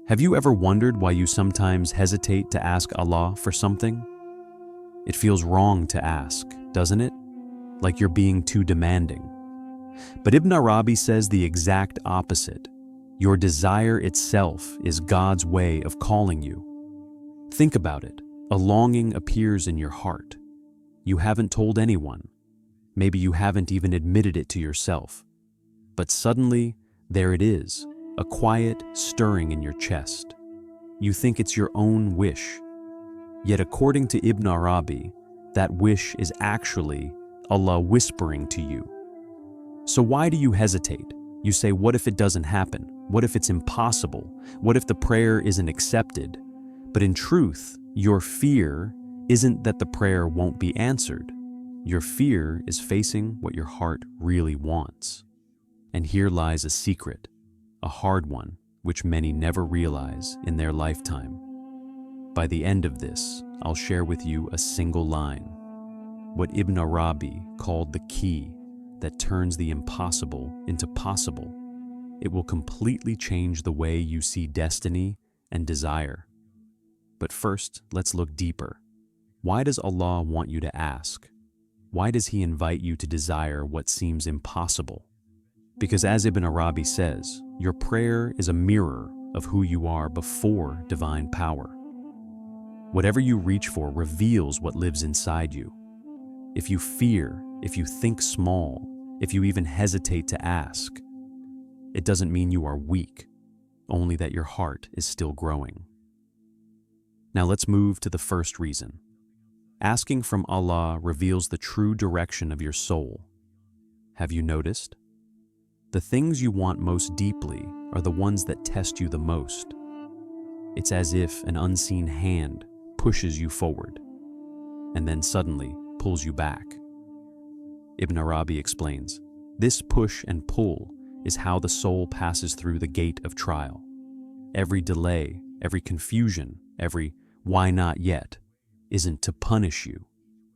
Have you ever wondered why you sometimes hesitate to ask Allah for something? It feels wrong to ask, doesn't it? Like you're being too demanding. But Ibn Arabi says the exact opposite. Your desire itself is God's way of calling you. Think about it. A longing appears in your heart. You haven't told anyone. Maybe you haven't even admitted it to yourself. But suddenly, there it is, a quiet stirring in your chest. You think it's your own wish. Yet according to Ibn Arabi, that wish is actually Allah whispering to you. So why do you hesitate? You say, what if it doesn't happen? What if it's impossible? What if the prayer isn't accepted? But in truth, your fear isn't that the prayer won't be answered. Your fear is facing what your heart really wants. And here lies a secret, a hard one, which many never realize in their lifetime. By the end of this, I'll share with you a single line, what Ibn Arabi called the key that turns the impossible into possible. It will completely change the way you see destiny and desire. But first, let's look deeper. Why does Allah want you to ask? Why does He invite you to desire what seems impossible? Because as Ibn Arabi says, your prayer is a mirror of who you are before divine power. Whatever you reach for reveals what lives inside you. If you fear, if you think small, if you even hesitate to ask, it doesn't mean you are weak, only that your heart is still growing. Now let's move to the first reason. Asking from Allah reveals the true direction of your soul. Have you noticed? The things you want most deeply are the ones that test you the most. It's as if an unseen hand pushes you forward, and then suddenly pulls you back. Ibn Arabi explains, this push and pull is how the soul passes through the gate of trial. Every delay, every confusion, every why not yet, isn't to punish you.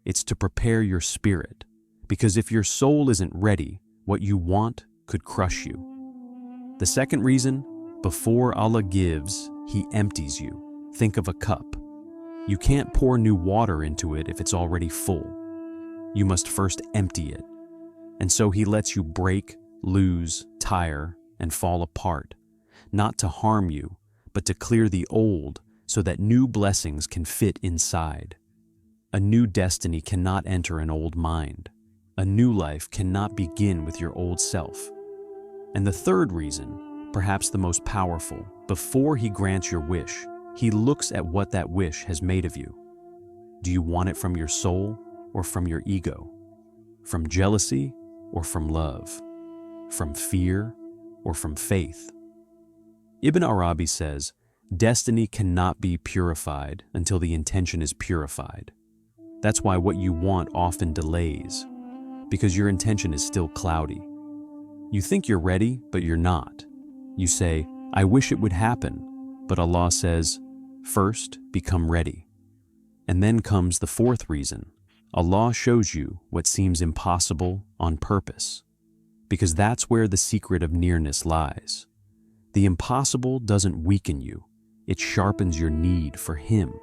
It's to prepare your spirit, because if your soul isn't ready, what you want could crush you. The second reason, before Allah gives, He empties you. Think of a cup. You can't pour new water into it if it's already full. You must first empty it. And so He lets you break, lose, tire, and fall apart, not to harm you, but to clear the old so that new blessings can fit inside. A new destiny cannot enter an old mind. A new life cannot begin with your old self. And the third reason, perhaps the most powerful, before He grants your wish, He looks at what that wish has made of you. Do you want it from your soul or from your ego? From jealousy or from love? From fear or from faith? Ibn Arabi says, destiny cannot be purified until the intention is purified. That's why what you want often delays, because your intention is still cloudy. You think you're ready, but you're not. You say, I wish it would happen, but Allah says, first become ready. And then comes the fourth reason. Allah shows you what seems impossible on purpose, because that's where the secret of nearness lies. The impossible doesn't weaken you, it sharpens your need for Him.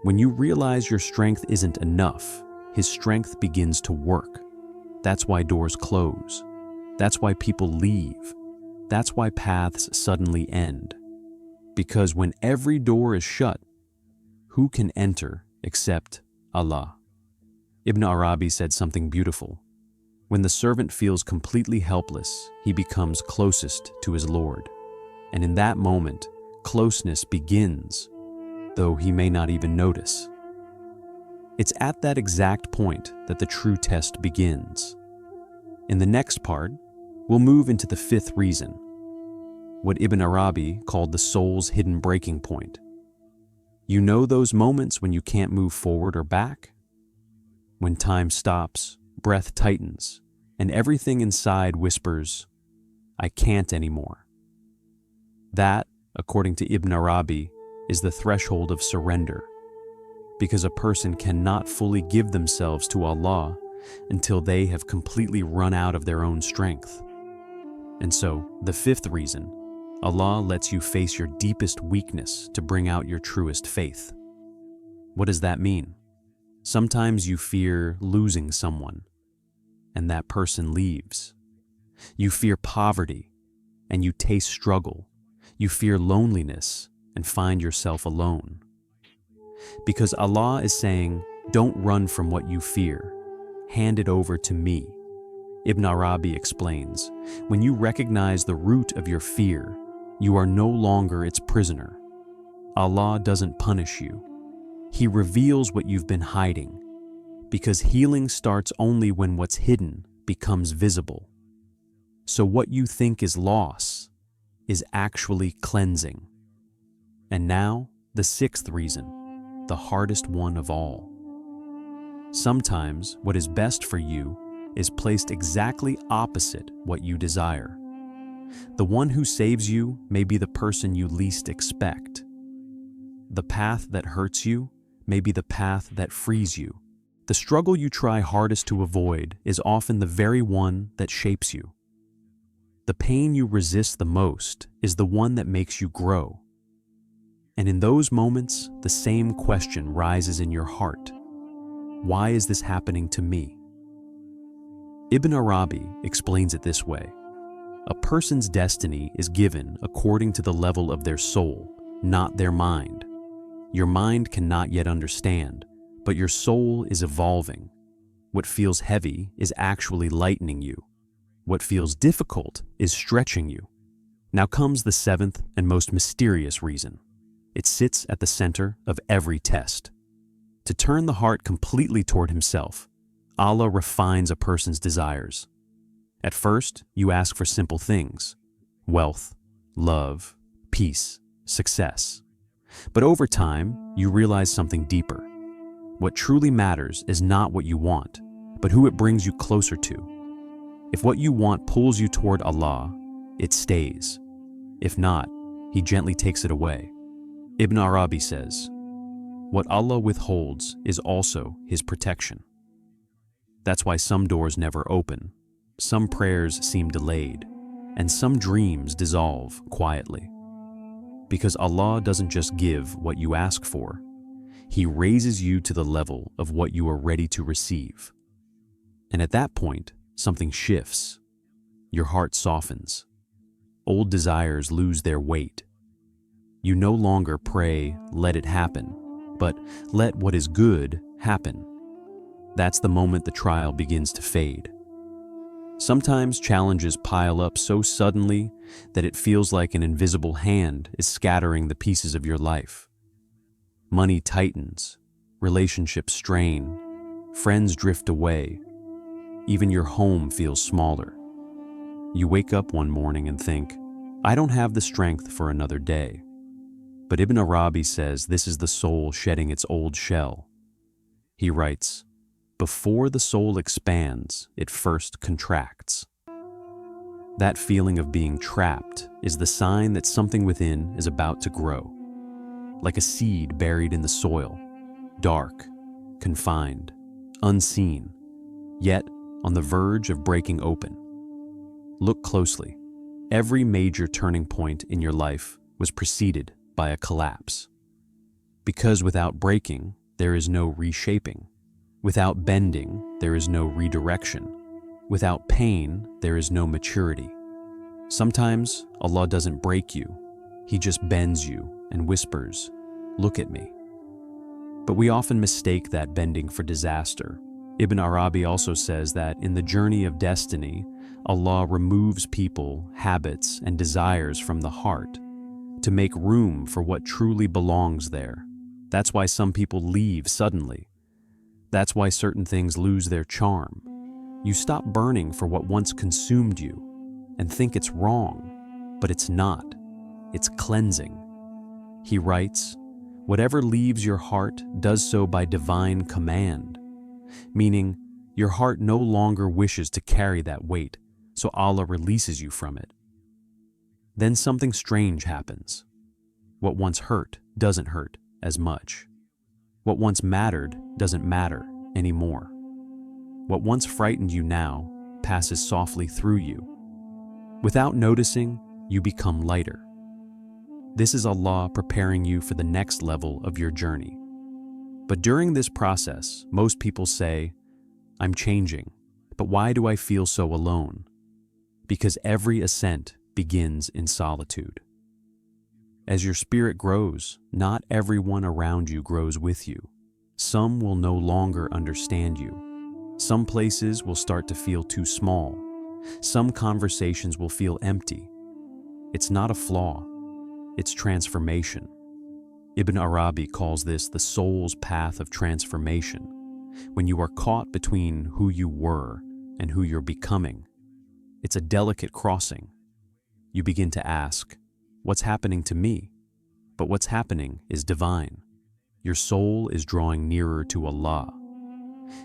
When you realize your strength isn't enough, His strength begins to work. That's why doors close. That's why people leave. That's why paths suddenly end. Because when every door is shut, who can enter except Allah? Ibn Arabi said something beautiful. When the servant feels completely helpless, he becomes closest to his Lord. And in that moment, closeness begins, though he may not even notice. It's at that exact point that the true test begins. In the next part, we'll move into the fifth reason, what Ibn Arabi called the soul's hidden breaking point. You know those moments when you can't move forward or back? When time stops, breath tightens, and everything inside whispers, I can't anymore. That, according to Ibn Arabi, is the threshold of surrender, because a person cannot fully give themselves to Allah until they have completely run out of their own strength. And so, the fifth reason, Allah lets you face your deepest weakness to bring out your truest faith. What does that mean? Sometimes you fear losing someone, and that person leaves. You fear poverty, and you taste struggle. You fear loneliness, and find yourself alone. Because Allah is saying, don't run from what you fear. Hand it over to me. Ibn Arabi explains, when you recognize the root of your fear, you are no longer its prisoner. Allah doesn't punish you. He reveals what you've been hiding, because healing starts only when what's hidden becomes visible. So what you think is loss is actually cleansing. And now, the sixth reason, the hardest one of all. Sometimes what is best for you is placed exactly opposite what you desire. The one who saves you may be the person you least expect. The path that hurts you may be the path that frees you. The struggle you try hardest to avoid is often the very one that shapes you. The pain you resist the most is the one that makes you grow. And in those moments, the same question rises in your heart. Why is this happening to me? Ibn Arabi explains it this way. A person's destiny is given according to the level of their soul, not their mind. Your mind cannot yet understand, but your soul is evolving. What feels heavy is actually lightening you. What feels difficult is stretching you. Now comes the seventh and most mysterious reason. It sits at the center of every test. To turn the heart completely toward Himself, Allah refines a person's desires. At first, you ask for simple things: wealth, love, peace, success. But over time, you realize something deeper. What truly matters is not what you want, but who it brings you closer to. If what you want pulls you toward Allah, it stays. If not, He gently takes it away. Ibn Arabi says, what Allah withholds is also His protection. That's why some doors never open, some prayers seem delayed, and some dreams dissolve quietly. Because Allah doesn't just give what you ask for, He raises you to the level of what you are ready to receive. And at that point, something shifts. Your heart softens. Old desires lose their weight. You no longer pray, let it happen, but let what is good happen. That's the moment the trial begins to fade. Sometimes challenges pile up so suddenly that it feels like an invisible hand is scattering the pieces of your life. Money tightens, relationships strain, friends drift away, even your home feels smaller. You wake up one morning and think, I don't have the strength for another day. But Ibn Arabi says this is the soul shedding its old shell. He writes, before the soul expands, it first contracts. That feeling of being trapped is the sign that something within is about to grow. Like a seed buried in the soil, dark, confined, unseen, yet on the verge of breaking open. Look closely. Every major turning point in your life was preceded by a collapse. Because without breaking, there is no reshaping. Without bending, there is no redirection. Without pain, there is no maturity. Sometimes Allah doesn't break you. He just bends you and whispers, look at me. But we often mistake that bending for disaster. Ibn Arabi also says that in the journey of destiny, Allah removes people, habits, and desires from the heart to make room for what truly belongs there. That's why some people leave suddenly. That's why certain things lose their charm. You stop burning for what once consumed you and think it's wrong, but it's not. It's cleansing. He writes, whatever leaves your heart does so by divine command, meaning your heart no longer wishes to carry that weight, so Allah releases you from it. Then something strange happens. What once hurt doesn't hurt as much. What once mattered doesn't matter anymore. What once frightened you now passes softly through you. Without noticing, you become lighter. This is Allah preparing you for the next level of your journey. But during this process, most people say, "I'm changing, but why do I feel so alone?" Because every ascent begins in solitude. As your spirit grows, not everyone around you grows with you. Some will no longer understand you. Some places will start to feel too small. Some conversations will feel empty. It's not a flaw, it's transformation. Ibn Arabi calls this the soul's path of transformation, when you are caught between who you were and who you're becoming. It's a delicate crossing. You begin to ask, what's happening to me? But what's happening is divine. Your soul is drawing nearer to Allah.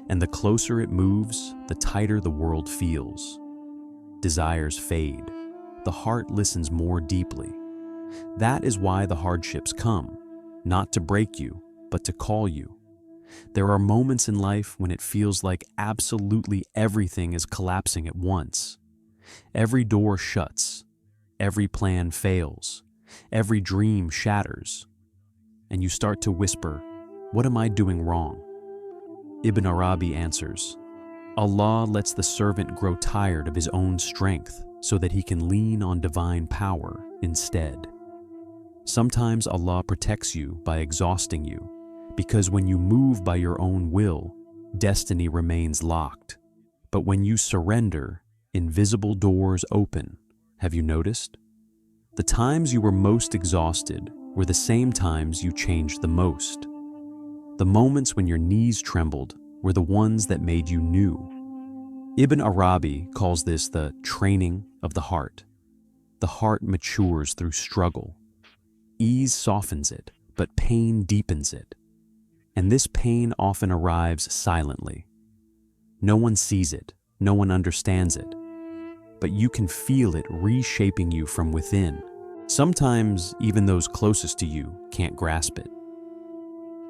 And the closer it moves, the tighter the world feels. Desires fade. The heart listens more deeply. That is why the hardships come, not to break you, but to call you. There are moments in life when it feels like absolutely everything is collapsing at once. Every door shuts, every plan fails, every dream shatters, and you start to whisper, "What am I doing wrong?" Ibn Arabi answers, Allah lets the servant grow tired of his own strength so that he can lean on divine power instead. Sometimes Allah protects you by exhausting you, because when you move by your own will, destiny remains locked. But when you surrender, invisible doors open. Have you noticed? The times you were most exhausted were the same times you changed the most. The moments when your knees trembled were the ones that made you new. Ibn Arabi calls this the training of the heart. The heart matures through struggle. Ease softens it, but pain deepens it. And this pain often arrives silently. No one sees it, no one understands it, but you can feel it reshaping you from within. Sometimes even those closest to you can't grasp it.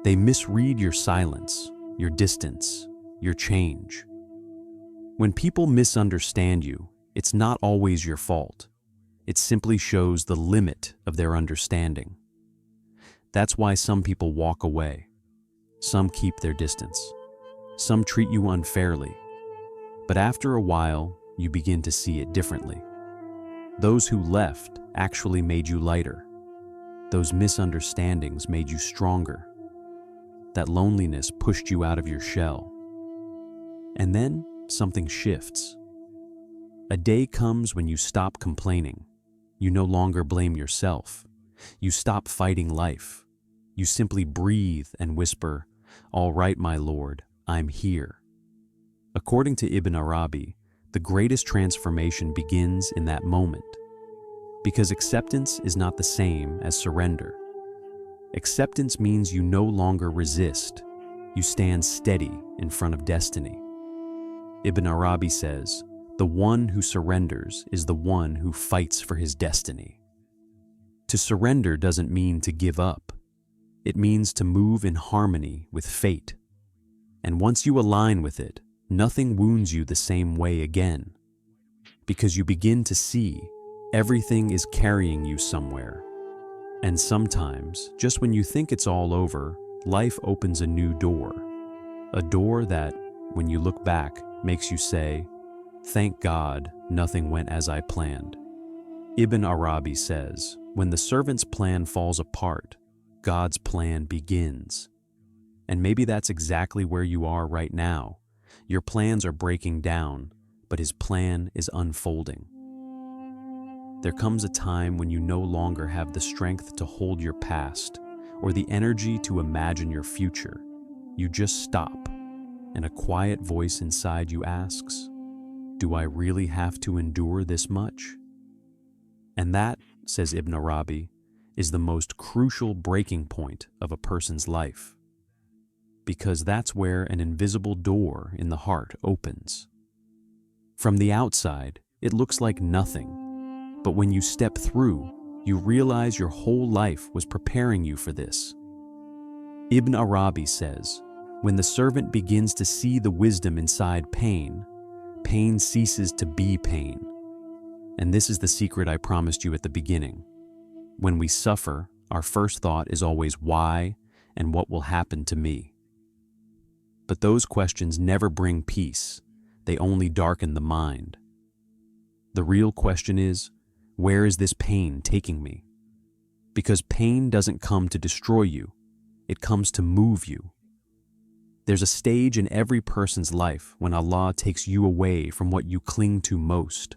They misread your silence, your distance, your change. When people misunderstand you, it's not always your fault. It simply shows the limit of their understanding. That's why some people walk away. Some keep their distance. Some treat you unfairly. But after a while, you begin to see it differently. Those who left actually made you lighter. Those misunderstandings made you stronger. That loneliness pushed you out of your shell. And then something shifts. A day comes when you stop complaining. You no longer blame yourself. You stop fighting life. You simply breathe and whisper, "All right, my Lord, I'm here." According to Ibn Arabi, the greatest transformation begins in that moment. Because acceptance is not the same as surrender. Acceptance means you no longer resist. You stand steady in front of destiny. Ibn Arabi says, "The one who surrenders is the one who fights for his destiny." To surrender doesn't mean to give up. It means to move in harmony with fate. And once you align with it, nothing wounds you the same way again. Because you begin to see everything is carrying you somewhere. And sometimes, just when you think it's all over, life opens a new door. A door that, when you look back, makes you say, "Thank God, nothing went as I planned." Ibn Arabi says, when the servant's plan falls apart, God's plan begins. And maybe that's exactly where you are right now. Your plans are breaking down, but His plan is unfolding. There comes a time when you no longer have the strength to hold your past or the energy to imagine your future. You just stop, and a quiet voice inside you asks, "Do I really have to endure this much?" And that, says Ibn Arabi, is the most crucial breaking point of a person's life. Because that's where an invisible door in the heart opens. From the outside, it looks like nothing. But when you step through, you realize your whole life was preparing you for this. Ibn Arabi says, when the servant begins to see the wisdom inside pain, pain ceases to be pain. And this is the secret I promised you at the beginning. When we suffer, our first thought is always why and what will happen to me. But those questions never bring peace. They only darken the mind. The real question is, where is this pain taking me? Because pain doesn't come to destroy you, it comes to move you. There's a stage in every person's life when Allah takes you away from what you cling to most,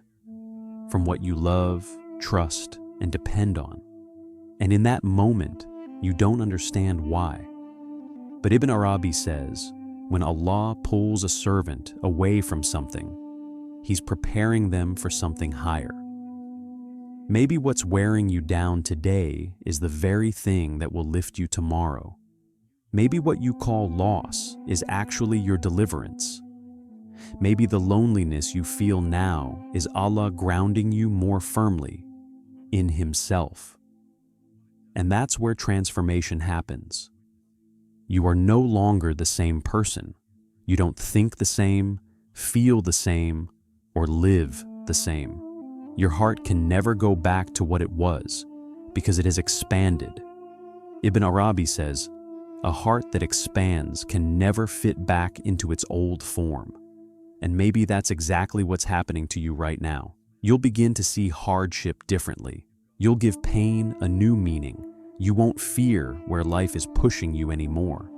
from what you love, trust, and depend on. And in that moment, you don't understand why. But Ibn Arabi says, when Allah pulls a servant away from something, He's preparing them for something higher. Maybe what's wearing you down today is the very thing that will lift you tomorrow. Maybe what you call loss is actually your deliverance. Maybe the loneliness you feel now is Allah grounding you more firmly in Himself. And that's where transformation happens. You are no longer the same person. You don't think the same, feel the same, or live the same. Your heart can never go back to what it was because it has expanded. Ibn Arabi says, a heart that expands can never fit back into its old form. And maybe that's exactly what's happening to you right now. You'll begin to see hardship differently. You'll give pain a new meaning. You won't fear where life is pushing you anymore,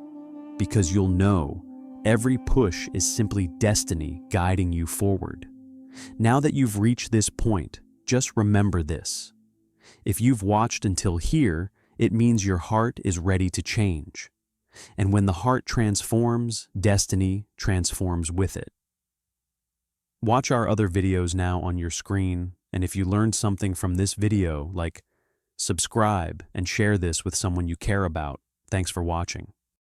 because you'll know every push is simply destiny guiding you forward. Now that you've reached this point, just remember this. If you've watched until here, it means your heart is ready to change. And when the heart transforms, destiny transforms with it. Watch our other videos now on your screen, and if you learned something from this video, like subscribe and share this with someone you care about. Thanks for watching.